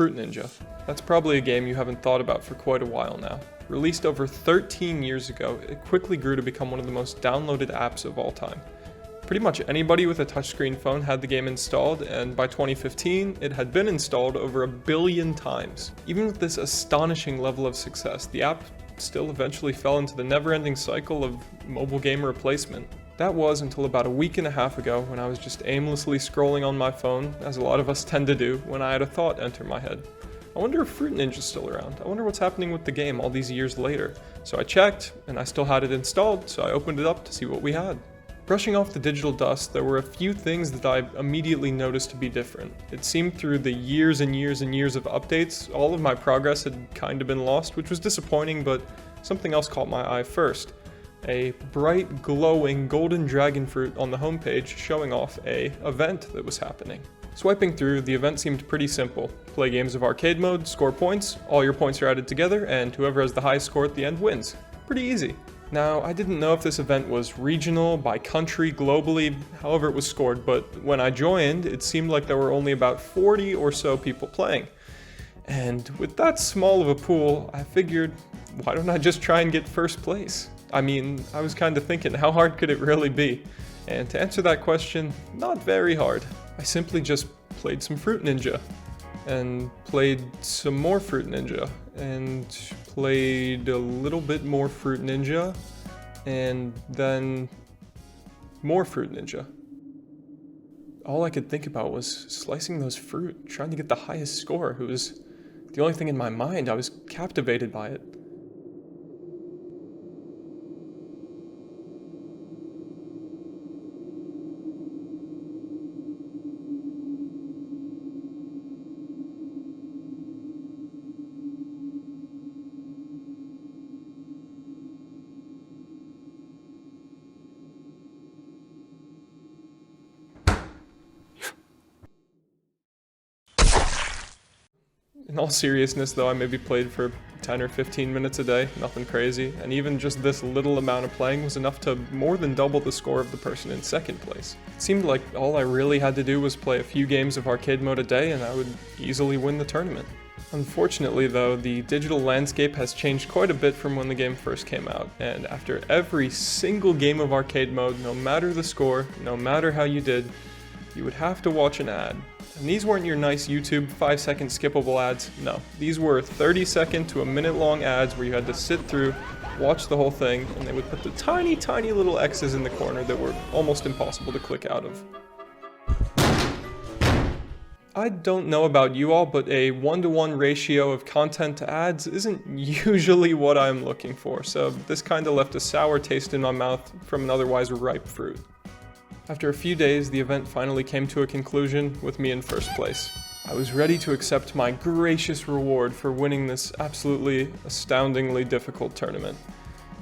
Fruit Ninja. That's probably a game you haven't thought about for quite a while now. Released over 13 years ago, it quickly grew to become one of the most downloaded apps of all time. Pretty much anybody with a touchscreen phone had the game installed, and by 2015, it had been installed over 1 billion times. Even with this astonishing level of success, the app still eventually fell into the never-ending cycle of mobile game replacement. That was until about a week and a half ago when I was just aimlessly scrolling on my phone, as a lot of us tend to do, when I had a thought enter my head. I wonder if Fruit Ninja's still around. I wonder what's happening with the game all these years later. So I checked, and I still had it installed, so I opened it up to see what we had. Brushing off the digital dust, there were a few things that I immediately noticed to be different. It seemed through the years and years and years of updates, all of my progress had kind of been lost, which was disappointing, but something else caught my eye first. A bright, glowing golden dragon fruit on the homepage showing off an event that was happening. Swiping through, the event seemed pretty simple. Play games of arcade mode, score points, all your points are added together, and whoever has the highest score at the end wins. Pretty easy. Now, I didn't know if this event was regional, by country, globally, however it was scored, but when I joined, it seemed like there were only about 40 or so people playing. And with that small of a pool, I figured, why don't I just try and get first place? I mean, I was kind of thinking, how hard could it really be? And to answer that question, not very hard. I simply just played some Fruit Ninja, and played some more Fruit Ninja, and played a little bit more Fruit Ninja, and then more Fruit Ninja. All I could think about was slicing those fruit, trying to get the highest score. It was the only thing in my mind. I was captivated by it. In all seriousness though, I maybe played for 10 or 15 minutes a day, nothing crazy, and even just this little amount of playing was enough to more than double the score of the person in second place. It seemed like all I really had to do was play a few games of arcade mode a day and I would easily win the tournament. Unfortunately though, the digital landscape has changed quite a bit from when the game first came out, and after every single game of arcade mode, no matter the score, no matter how you did, you would have to watch an ad. And these weren't your nice YouTube 5-second skippable ads, no. These were 30-second to a minute-long ads where you had to sit through, watch the whole thing, and they would put the tiny, tiny little X's in the corner that were almost impossible to click out of. I don't know about you all, but a 1-to-1 ratio of content to ads isn't usually what I'm looking for, so this kinda left a sour taste in my mouth from an otherwise ripe fruit. After a few days, the event finally came to a conclusion with me in first place. I was ready to accept my gracious reward for winning this absolutely astoundingly difficult tournament.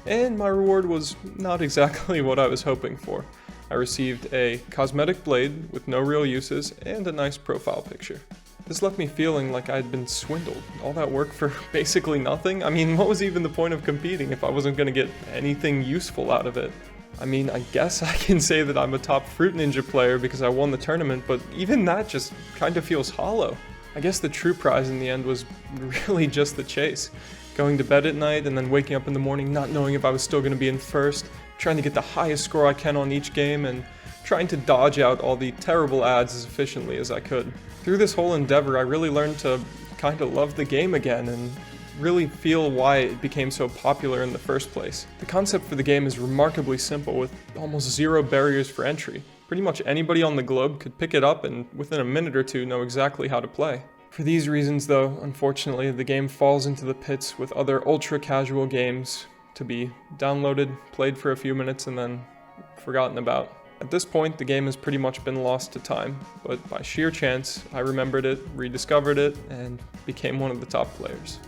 And my reward was not exactly what I was hoping for. I received a cosmetic blade with no real uses and a nice profile picture. This left me feeling like I'd been swindled. All that work for basically nothing? I mean, what was even the point of competing if I wasn't going to get anything useful out of it? I mean, I guess I can say that I'm a top Fruit Ninja player because I won the tournament, but even that just kind of feels hollow. I guess the true prize in the end was really just the chase. Going to bed at night and then waking up in the morning not knowing if I was still going to be in first, trying to get the highest score I can on each game, and trying to dodge out all the terrible ads as efficiently as I could. Through this whole endeavor, I really learned to kind of love the game again and really feel why it became so popular in the first place. The concept for the game is remarkably simple with almost zero barriers for entry. Pretty much anybody on the globe could pick it up and within a minute or two know exactly how to play. For these reasons though, unfortunately, the game falls into the pits with other ultra-casual games to be downloaded, played for a few minutes, and then forgotten about. At this point, the game has pretty much been lost to time, but by sheer chance, I remembered it, rediscovered it, and became one of the top players.